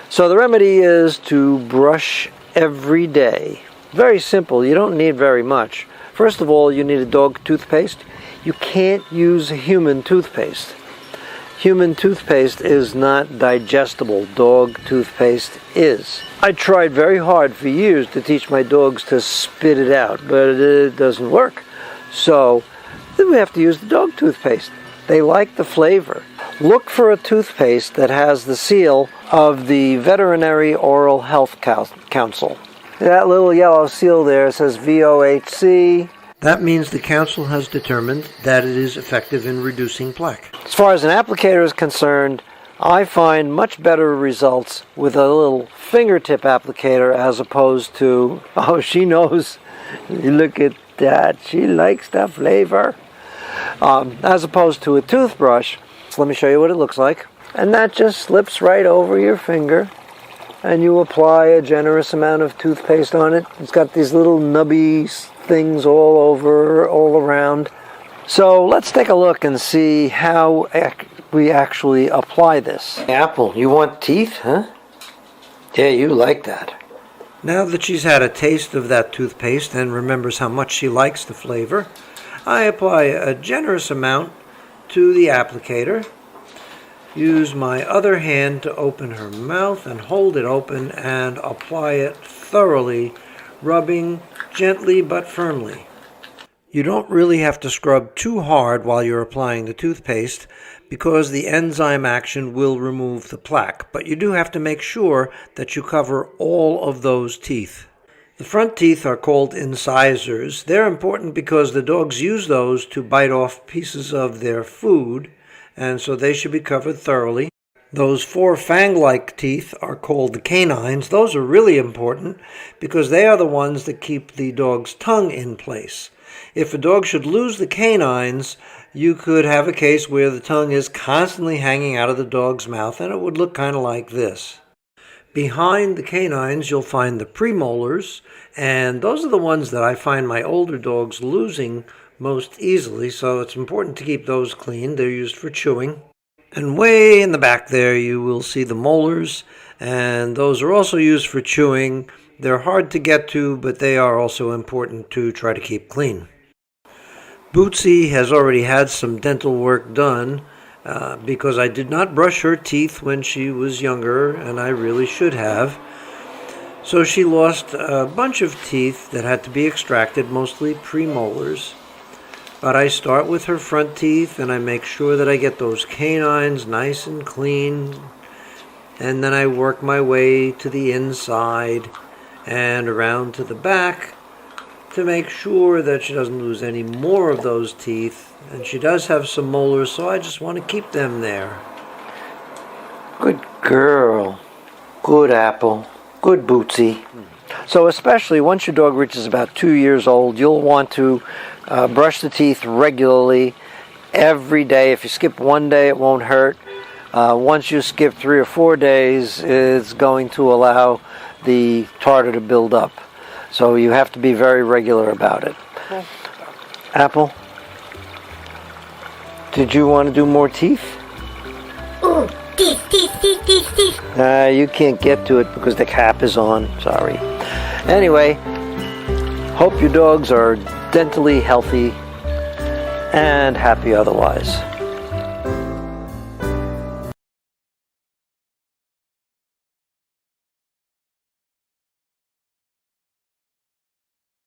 So the remedy is to brush every day. Very simple. You don't need very much. First of all, you need a dog toothpaste. You can't use human toothpaste. Human toothpaste is not digestible. Dog toothpaste is. I tried very hard for years to teach my dogs to spit it out, but it doesn't work. So then we have to use the dog toothpaste. They like the flavor. Look for a toothpaste that has the seal of the Veterinary Oral Health Council. That little yellow seal there says VOHC. That means the council has determined that it is effective in reducing plaque. As far as an applicator is concerned, I find much better results with a little fingertip applicator as opposed to, oh, she knows. Look at that. She likes the flavor. As opposed to a toothbrush. So let me show you what it looks like. And that just slips right over your finger. And you apply a generous amount of toothpaste on it. It's got these little nubby things all around. So let's take a look and see how we actually apply this. Apple, you want teeth, huh? Yeah, you like that. Now that she's had a taste of that toothpaste and remembers how much she likes the flavor, I apply a generous amount to the applicator. Use my other hand to open her mouth and hold it open and apply it thoroughly, rubbing gently but firmly. You don't really have to scrub too hard while you're applying the toothpaste because the enzyme action will remove the plaque, but you do have to make sure that you cover all of those teeth. The front teeth are called incisors. They're important because the dogs use those to bite off pieces of their food, and so they should be covered thoroughly. Those four fang-like teeth are called the canines. Those are really important because they are the ones that keep the dog's tongue in place. If a dog should lose the canines, you could have a case where the tongue is constantly hanging out of the dog's mouth, and it would look kind of like this. Behind the canines, you'll find the premolars, and those are the ones that I find my older dogs losing most easily, so it's important to keep those clean. They're used for chewing. And way in the back there, you will see the molars, and those are also used for chewing. They're hard to get to, but they are also important to try to keep clean. Bootsy has already had some dental work done because I did not brush her teeth when she was younger, and I really should have. So she lost a bunch of teeth that had to be extracted, mostly premolars. But I start with her front teeth, and I make sure that I get those canines nice and clean. And then I work my way to the inside and around to the back to make sure that she doesn't lose any more of those teeth. And she does have some molars, so I just want to keep them there. Good girl. Good Apple. Good Bootsy. So especially once your dog reaches about 2 years old, you'll want to brush the teeth regularly every day. If you skip one day, it won't hurt. Once you skip 3 or 4 days, it's going to allow the tartar to build up. So you have to be very regular about it. Okay. Apple, did you want to do more teeth? Ooh, teeth. You can't get to it because the cap is on. Sorry. Anyway, hope your dogs are dentally healthy and happy otherwise.